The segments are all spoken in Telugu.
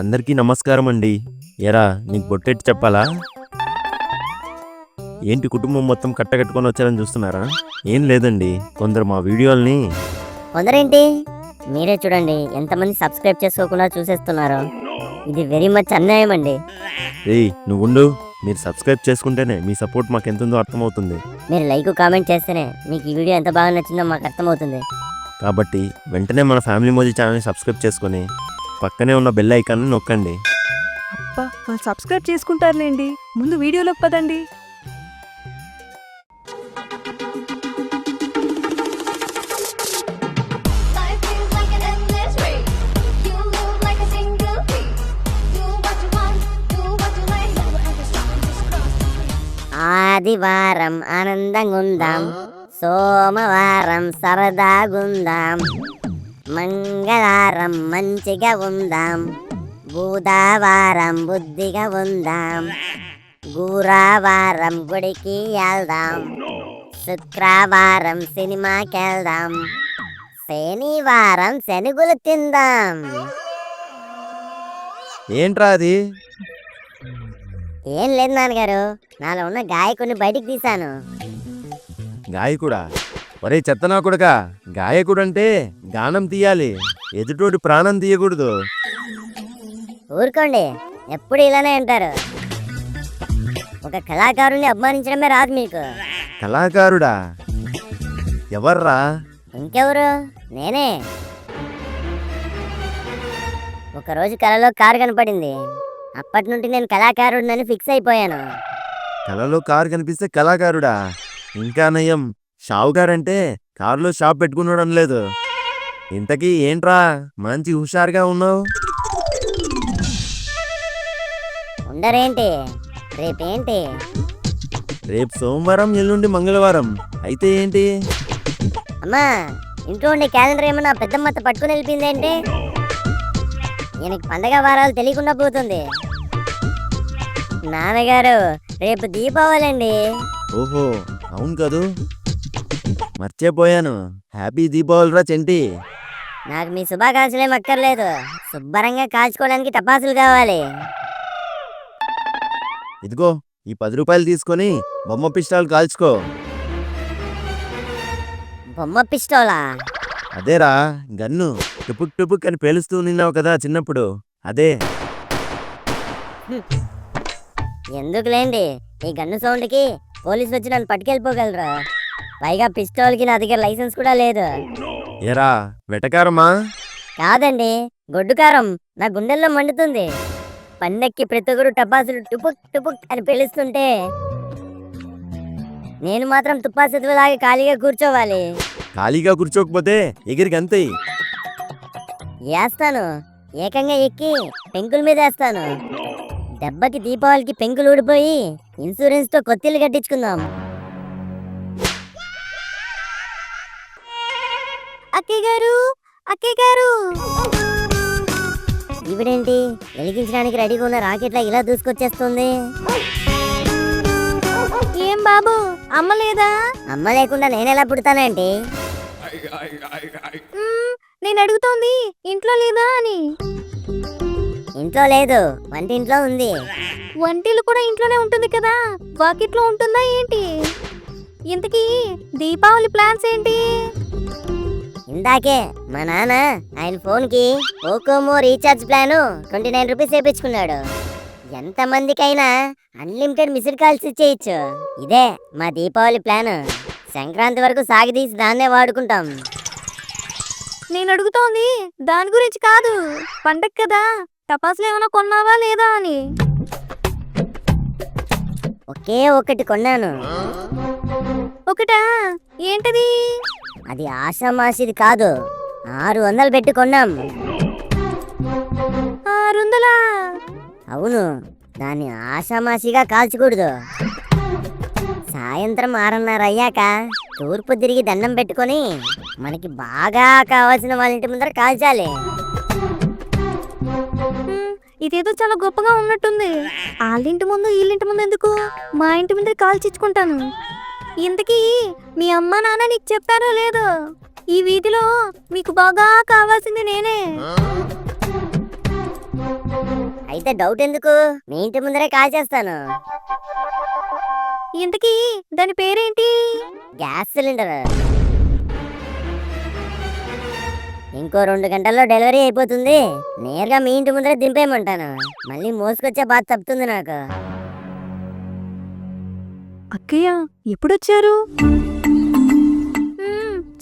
అందరికీ నమస్కారం అండి. ఎరా నీకు బొట్టెట్టి చెప్పాలా? ఏంటి కుటుంబం మొత్తం కట్టకట్టుకొని వచ్చారని చూస్తున్నారా? ఏం లేదండి, కొందరు మా వీడియోల్ని కొందరేంటి మీరే చూడండి ఎంతమంది సబ్స్క్రైబ్ చేసుకోకుండా చూసేస్తున్నారు. ఇది వెరీ మచ్ అన్యాయం అండి. ఏయ్ నువ్వుండు, మీరు సబ్స్క్రైబ్ చేసుకుంటేనే మీ సపోర్ట్ మాకు ఎంతుందో అర్థమవుతుంది. మీరు లైక్ కామెంట్ చేస్తేనే మీకు ఈ వీడియో ఎంత బాగా నచ్చిందో మాకు అర్థమవుతుంది. కాబట్టి వెంటనే మన ఫ్యామిలీ మోజీ ఛానల్ని సబ్స్క్రైబ్ చేసుకొని పక్కనే ఉన్న బెల్ ఐకాన్ని నొక్కండి. అబ్బా వాళ్ళు సబ్స్క్రైబ్ చేసుకుంటారులేండి, ముందు వీడియోలోకి పదండి. ఆదివారం ఆనందంగా ఉందాం, సోమవారం సరదాగుందాం, మంగళవారం మంచిగా ఉందాం, బుధవారం బుద్ధిగా ఉందాం, గురువారం గుడికి వెళ్దాం, శుక్రవారం సినిమాకి వెళ్దాం, శనివారం శనుగులు తిందాం. ఏంట్రా అది? ఏం లేదు నాన్నగారు, నాలో ఉన్న గాయకుడిని బయటికి తీశాను. గాయకుడా? ఒరే చెత్తనా కొడుకా, గాయకుడంటే గానం తీయాలి, ఎదుటోటి ప్రాణం తీయకూడదు. ఊరుకోండి, ఎప్పుడు ఇలానే అంటారు. ఒక కళాకారుని అభిమానించడమే రాదు మీకు. కళాకారుడా? ఎవర్రా? ఇంకెవరు, నేనే. ఒకరోజు కళలో కారు కనపడింది, అప్పటి నుండి నేను కళాకారుడినని ఫిక్స్ అయిపోయాను. కళలో కారు కనిపిస్తే కళాకారుడా? ఇంకా నయం, షావుకారంటే కారులో షాప్ పెట్టుకునడం లేదు. ఇంతకీ ఏంట్రా మంచి హుషారుగా ఉన్నావు? ఉండరేంటి, రేపేంటి? రేపు సోమవారం, ఎల్లుండి మంగళవారం. అయితే ఏంటి? అమ్మా, ఇంట్లో ఉండే క్యాలెండర్ ఏమన్నా పెద్దమ్మత పట్టుకుని వెళ్ళిపోయిందేంటి? ఈయనకి పండగ వారాలు తెలియకుండా పోతుంది. నాన్నగారు, రేపు దీపావళి అండి. ఓహో అవును కదూ, మర్చిపోయాను. హ్యాపీ దీపావళి రా చెంటి. నాకు మీ శుభాకాంక్షలేం అక్కర్లేదు, శుభ్రంగా కాల్చుకోవడానికి టపాసులు కావాలి. ఇదిగో ఈ 10 రూపాయలు తీసుకొని బొమ్మ పిస్టాల్ కాల్చుకో. బొమ్మ పిస్టోలా? అదేరా గన్ను, టుపుక్ టుపుక్ అని పేలుస్తూ నిన్నావు కదా చిన్నప్పుడు, అదే. ఎందుకులేండి, ఈ గన్ను సౌండ్కి పోలీసులు వచ్చి నన్ను పట్టుకెళ్ళిపోగలరు. పైగా పిస్టోల్కి నా దగ్గర లైసెన్స్ కూడా లేదు. ఏరా వెటకారమా? కాదండి, గొడ్డు కారం. నా గుండెల్లో మండుతుంది. పండక్కి ప్రతి ఒక్కరు టపాసులు టుపుక్ టుపుక్ అని పిలుస్తుంటే నేను మాత్రం తుప్పాసెతులాగా ఖాళీగా కూర్చోవాలి. ఖాళీగా కూర్చోకపోతే ఎగిరికి అంతే వేస్తాను, ఏకంగా ఎక్కి పెంకుల మీద వేస్తాను. దెబ్బకి దీపావళికి పెంకులు ఊడిపోయి ఇన్సూరెన్స్ తో కొత్తిల్లు కట్టించుకుందాం. అక్కయ్య గారు, అక్కయ్య గారు. ఇవిడేంటి వెలిగించడానికి రెడీగా ఉన్న రాకెట్లా ఇలా దూసుకొచ్చేస్తుంది? ఏం బాబు, అమ్మ లేదా? అమ్మ లేకుండా నేనెలా పుడతానంటే? నేను అడుగుతోంది ఇంట్లో లేదా అని. ఇంట్లో లేదు, వంటింట్లో ఉంది. వంటిల్లు కూడా ఇంట్లోనే ఉంటుంది కదా, వాకిట్లో ఉంటుందా ఏంటి? ఇంతకీ దీపావళి ప్లాన్స్ ఏంటి? ఇందాకే మా నాన్న ఆయన ఫోన్కి ఓకోమో రీఛార్జ్ ప్లాను 29 రూపీస్ వేయించుకున్నాడు. ఎంతమందికైనా అన్లిమిటెడ్ మిస్డ్ కాల్స్ ఇచ్చేయచ్చు. ఇదే మా దీపావళి ప్లాన్. సంక్రాంతి వరకు సాగదీసి దాన్నే వాడుకుంటాం. నేను అడుగుతోంది దాని గురించి కాదు, పండగ కదా, టపాసులు ఏమైనా కొన్నావా లేదా అని. ఒకే ఒకటి కొన్నాను. ఒకటా? ఏంటది? అది ఆషామాషిది కాదు, 600 పెట్టి కొన్నాం. 600? అవును, దాన్ని ఆషామాషిగా కాల్చకూడదు. సాయంత్రం 6:30 అయ్యాక తూర్పు తిరిగి దండం పెట్టుకొని మనకి బాగా కావాల్సిన వాళ్ళ ఇంటి ముందర కాల్చాలి. ఇదేదో చాలా గొప్పగా ఉన్నట్టుంది. వాళ్ళింటి ముందు వీళ్ళింటి ముందు ఎందుకు, మా ఇంటి ముందు కాల్చిచ్చుకుంటాను. ఇంతకీ మీ అమ్మ నాన్న నీకు చెప్పారో లేదో, ఈ వీధిలో మీకు బాగా కావాల్సింది నేనే. అయితే డౌట్ ఎందుకు, మీ ఇంటి ముందరే కాల్చేస్తాను. ఇంతకీ దాని పేరేంటి? Gas cylinder. ఇంకో 2 గంటల్లో డెలివరీ అయిపోతుంది. నేరుగా మీ ఇంటి ముందరే దింపేయమంటాను. మళ్ళీ మోసుకొచ్చే బాధ తప్పుతుంది నాకు. అక్కయ్య ఎప్పుడొచ్చారు?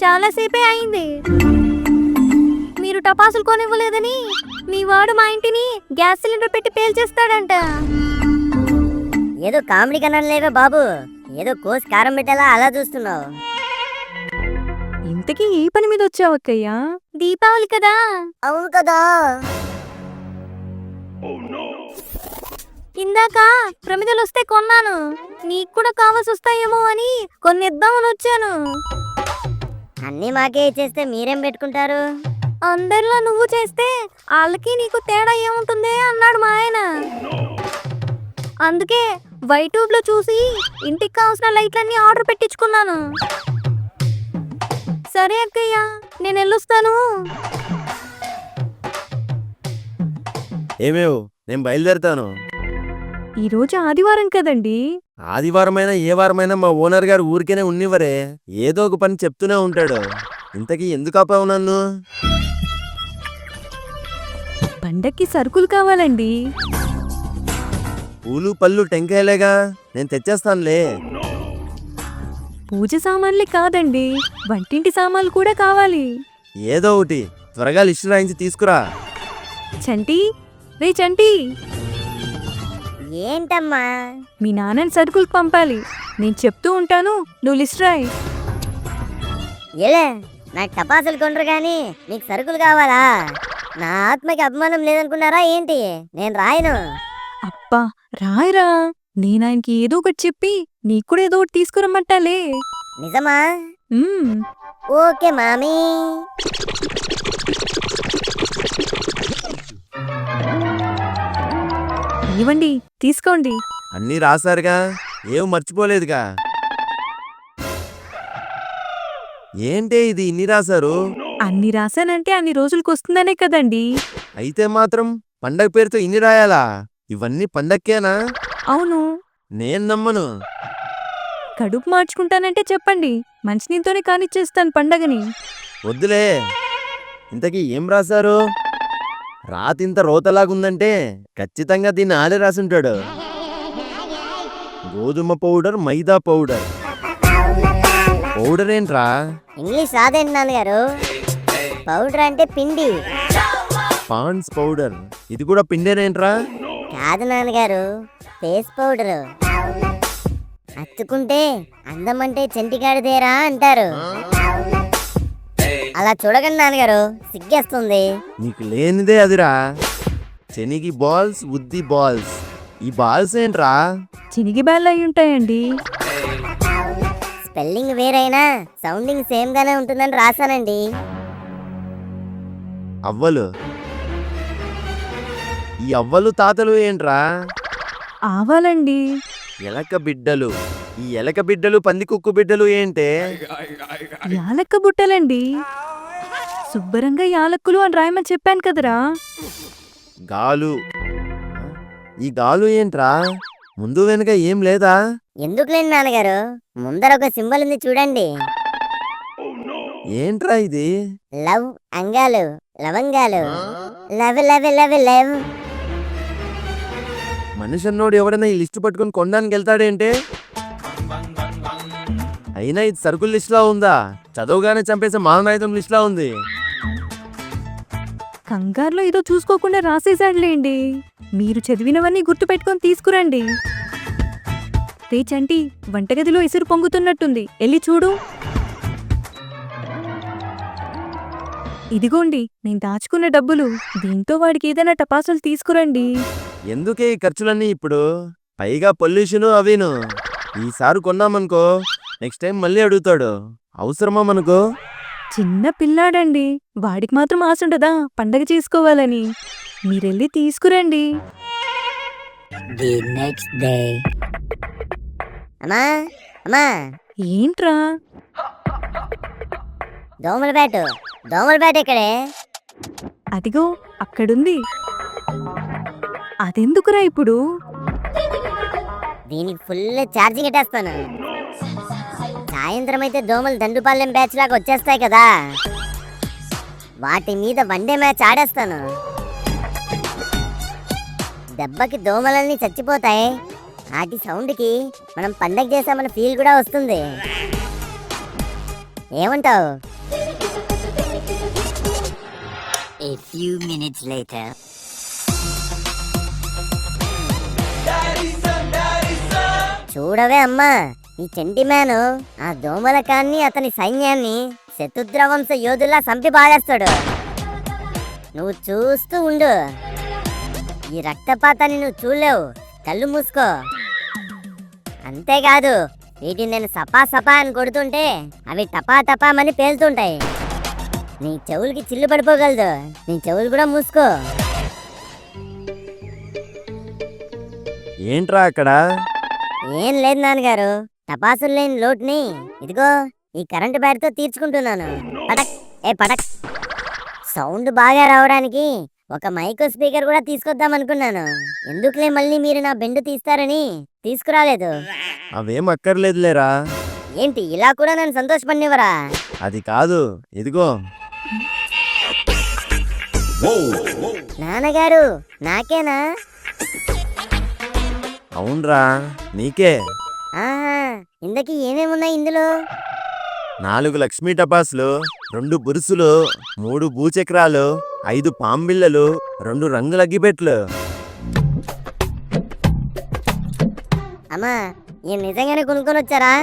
చాలాసేపే అయింది. మీరు టపాసులు కొనివ్వలేదని మీ వాడు మా ఇంటిని గ్యాస్ సిలిండర్ పెట్టి పేల్చేస్తాడంట. ఏదో కామెడీ కన్నా లేవే బాబు, ఏదో కోసి కారం పెట్టేలా అలా చూస్తున్నావు. ఇంతకీ ఏ పని మీద వచ్చావు అక్కయ్య? దీపావళి కదా. అవును కదా. ఇందాక ప్రమిదలు వస్తే కొన్నాను. నీకు కూడా కావాల్సి వస్తాయేమో అని కొన్నిద్దామని వచ్చాను. అన్నీ మాకే ఇచ్చేస్తే మీరేం పెట్టుకుంటారు? అందరిలో నువ్వు చేస్తే వాళ్ళకి నీకు తేడా ఏముంటుంది అన్నాడు మా ఆయన. అందుకే వైట్యూబ్ లో చూసి ఇంటికి కావాల్సిన లైట్లన్నీ ఆర్డర్ పెట్టించుకున్నాను. సరే అక్కయ్య, నేను వెళ్ళొస్తాను. ఏమేవ్, నేను బయలుదేరుతాను. ఈరోజు ఆదివారం కదండి. ఆదివారమైనా ఏ వారమైనా మా ఓనర్ గారు ఊరికేనే ఉన్నివ్వరే. ఏదో ఒక పని చెప్తూనే ఉంటాడు. ఇంతకీ ఎందుకు ఆపావు నన్ను? పండక్కి సరుకులు కావాలండి. పూలు పళ్ళు టెంకాయలేగా, నేను తెచ్చేస్తానులే. పూజ సామాన్లే కాదండి, వంటింటి సామాన్లు కూడా కావాలి. ఏదో ఒకటి త్వరగా లిస్టు రాయించి తీసుకురా. చంటి, రే చంటి, ఏంటమ్మా? మీ నాన్నని సరుకులకు పంపాలి. నేను చెప్తూ ఉంటాను, నువ్వు లిస్ట్ రాయి. ఏలే, నాకు టపాసులు కొనరు కానీ మీకు సరుకులు కావాలా? నా ఆత్మకి అభిమానం లేదనుకున్నారా ఏంటి? నేను రాయను. అబ్బా రాయరా, నేను ఆయనకి ఏదో ఒకటి చెప్పి నీకు కూడా ఏదో ఒకటి తీసుకురమ్మంటాలే. నిజమా? మ్మ్. ఓకే మామీ. ఇవ్వండి, తీసుకోండి. అన్నీ రాశారుగా, ఏం మర్చిపోలేదుగా. ఏంటే ఇది ఇన్ని రాశారు? అన్ని రాశానంటే అన్ని రోజులకు వస్తుందనే కదండి. అయితే మాత్రం పండగ పేరుతో ఇన్ని రాయాలా? ఇవన్నీ పండక్కేనా? అవును. నేను నమ్మను. కడుపు మార్చుకుంటానంటే చెప్పండి, మంచినీతోనే కానిచ్చేస్తాను పండగని. వద్దులే. ఇంతకీ ఏం రాశారు? రాతింత రోతలాగుందంటే ఖచ్చితంగా దీన్ని ఆడే రాసుంటాడు. గోధుమ పౌడర్, మైదా పౌడర్. పౌడర్ ఏంట్రా? ఇంగ్లీష్ రాదేంటి నాన్నగారు? పౌడర్ అంటే పిండి. పాండ్స్ పౌడర్, ఇది కూడా పిండేనేంట్రా? కాదు నాన్నగారు, ఫేస్ పౌడర్. అత్తుకుంటే అందమంటే చెంటిగాడిదేరా అంటారు. అలా చూడకండి నాన్నగారు, సిగ్గేస్తుంది. నీకు లేనిదే అదిరా. శనిగి బాల్స్, ఉద్ది బాల్స్. ఈ బాల్స్ ఏంట్రా? చినిగి బాళ్ళు అయి ఉంటాయండి. స్పెల్లింగ్ వేరైనా సౌండింగ్ సేమ్ గానే ఉంటుందని రాశానండి. అవ్వలు. ఈ అవ్వలు తాతలు ఏంట్రా? ఆవాలండి. ఎలక బిడ్డలు. ఈ ఎలక బిడ్డలు, పంది కుక్కు బిడ్డలు ఏంటే? యాలక్క బుట్టలండి. శుభ్రంగా యాలక్కులు అని రాయమని చెప్పాను కదరా. గాలు. ఈ గాలు ఏంట్రా? ముందు వెనుక ఏం లేదా? ఎందుకు లేని నాన్నగారు, ముందర ఒక సింబల్ ఉంది చూడండి. ఏంట్రా ఇది? లవ్ అంగాలు, లవంగాలు. Love love love love. మనిషి అన్నోడు ఎవడైనా ఈ లిస్టు పట్టుకొని కొనడానికి వెళ్తాడేంటే? అయినా ఇది సరుకుల లిస్టులా ఉందా? చదవగానే చంపేసే మారణాయుధం లిస్టులా ఉంది. కంగారులో ఏదో చూసుకోకుండా రాసేసాడులేండి. మీరు చదివినవన్నీ గుర్తు పెట్టుకొని తీసుకురండి. రే చంటి, వంటగదిలో ఎసురు పొంగుతున్నట్టుంది, వెళ్ళి చూడు. ఇదిగోండి నేను దాచుకున్న డబ్బులు, దీంతో వాడికి ఏదైనా టపాసులు తీసుకురండి. ఎందుకే ఈ ఖర్చులన్నీ ఇప్పుడు? పైగా పొల్యూషను అవిను. ఈసారి కొన్నామనుకో నెక్స్ట్ టైం మళ్ళీ అడుగుతాడు. అవసరమా మనకు? చిన్న పిల్లాడండి, వాడికి మాత్రం ఆశ ఉండదా పండగ చేసుకోవాలని? మీరెళ్ళి తీసుకురండి. అమ్మా అమ్మా, ఏంట్రా? దోమల బ్యాట్ ఇక్కడే. అదిగో అక్కడుంది. అదెందుకురా ఇప్పుడు? దీనికి ఫుల్ ఛార్జింగ్ పెట్టేస్తాను. సాయంత్రం అయితే దోమలు దండుపాలెం బ్యాచ్ లాగా వచ్చేస్తాయి కదా, వాటి మీద వన్డే మ్యాచ్ ఆడేస్తాను. దెబ్బకి దోమలన్నీ చచ్చిపోతాయి. వాటి సౌండ్కి మనం పండగ చేసామన్న ఫీల్ కూడా వస్తుంది. ఏమంటావు? A few minutes later. చూడవే అమ్మా, ఈ చెంటి మ్యాను ఆ దోమల కాన్ని అతని సైన్యాన్ని శత్రుద్రవంశ యోధుల్లా సంపి బాధేస్తాడు. నువ్వు చూస్తూ ఉండు. ఈ రక్తపాతాన్ని నువ్వు చూడలేవు, కళ్ళు మూసుకో. అంతేకాదు, వీటిని నేను సపా సపా అని కొడుతుంటే అవి టపా టపామని పేలుతుంటాయి. నీ చెవులకి చిల్లు పడిపోగలదు. నీ చెవులు కూడా మూసుకో. ఏంట్రా అక్కడ? ఏం లేదు నాన్నగారు, టపాసులు లేని లోటుని ఇదిగో ఈ కరెంటు బ్యాట్తో తీర్చుకుంటున్నాను. పటక్ ఏ పటక్. సౌండ్ బాగా రావడానికి ఒక మైక్రో స్పీకర్ కూడా తీసుకొద్దాం అనుకున్నాను. ఎందుకులే మళ్ళీ మీరు నా బెండు తీస్తారని తీసుకురాలేదు. అవేం అక్కర్లేదులేరా. ఏంటి ఇలా కూడా నన్ను సంతోషపడినవరా? అది కాదు, ఇదిగో. నాన్నగారు నాకేనా? అవునరా, నీకే. ఆహా, ఇందకి ఏమేమున్నాయి ఇందులో? 4 లక్ష్మీ టపాసులు, 2 బురుసులు, 3 భూచక్రాలు, 5 పాంబిళ్ళలు, 2 రంగుల అగ్గిపెట్లు. అమ్మా, ఏం నిజంగానే కొనుక్కొని వచ్చారా?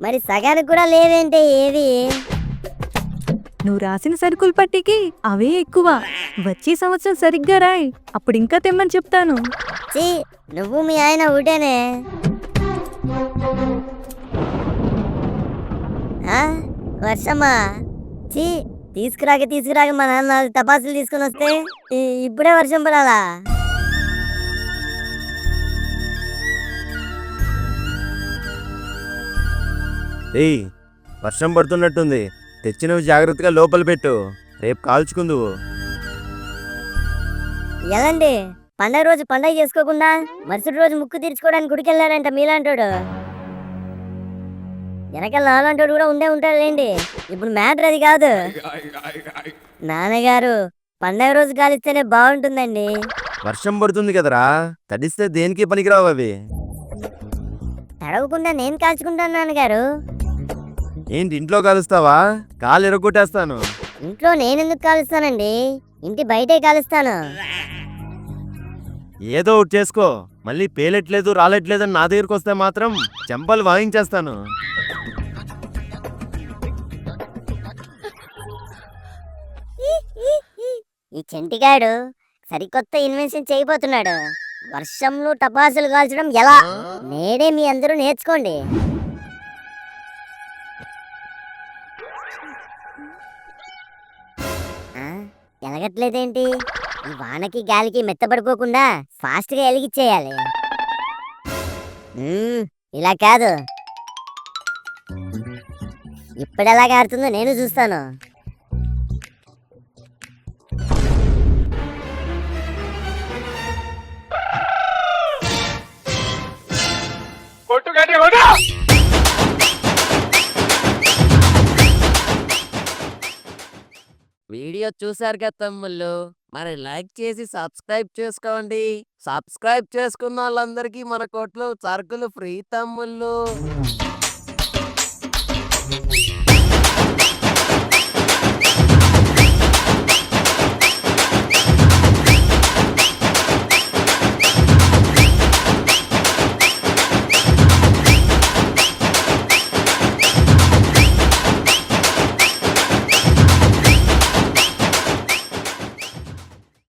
మరి సగానికి కూడా లేవేంటే ఏవి? నువ్వు రాసిన సరుకుల పట్టికి అవే ఎక్కువ. వచ్చే సంవత్సరం సరిగ్గా రాయ్, అప్పుడు ఇంకా తెమ్మని చెప్తాను. చీ, నువ్వు మీ ఆయన ఒకటేనే. వర్షమ్మా, చీ, తీసుకురాక మా నాన్న 4 టపాసులు తీసుకొని వస్తే ఇప్పుడే వర్షం పడాలా? ఏయ్, వర్షం పడుతున్నట్టుంది. తెచ్చినవి జాగ్రత్తగా లోపల పెట్టు, రేపు కాల్చుకుందువు. ఎలాంటి పండగ రోజు పండగ చేసుకోకుండా మరుసటి రోజు ముక్కు తీర్చుకోవడానికి గుడికి వెళ్ళారంట మీలాంటోడు. వెనకాల నాలాంటోడు కూడా ఉండే ఉంటాడులేండి. ఇప్పుడు మ్యాటర్ అది కాదు. నాన్నగారు, పండగ రోజు కాలిస్తేనే బాగుంటుందండి. వర్షం పడుతుంది కదరా, తడిస్తే దేనికి పనికిరావు అవి. తడవకుండా నేను కాల్చుకుంటాను నాన్నగారు. ఏంటి ఇంట్లో కాలుస్తావా? కాలు ఎరగొట్టేస్తాను. ఇంట్లో నేనెందుకు కాలుస్తానండి, ఇంటి బయటే కాలుస్తాను. ఏదో ఒకటి చేసుకో. మళ్ళీ పేలట్లేదు రాలట్లేదని నా దగ్గరకు వస్తే మాత్రం చెంపలు వాయించేస్తాను. ఈ చెంటిగాడు సరికొత్త ఇన్వెన్షన్ చేయబోతున్నాడు. వర్షంలో టపాసులు కాల్చడం ఎలా, నేడే మీ అందరూ నేర్చుకోండి. ఎలగట్లేదేంటి? ఈ వానకి గాలికి మెత్తపడిపోకుండా ఫాస్ట్ గా ఎలిగిచ్చేయాలి. ఇలా కాదు, ఇప్పుడు ఎలాగ ఆడుతుందో నేను చూస్తాను. వీడియో చూసారు కదా తమ్ముళ్ళు, మరి లైక్ చేసి సబ్స్క్రైబ్ చేసుకోండి. సబ్స్క్రైబ్ చేసుకున్న వాళ్ళందరికీ మన కొట్లో సరుకులు ఫ్రీ తమ్ముళ్ళు.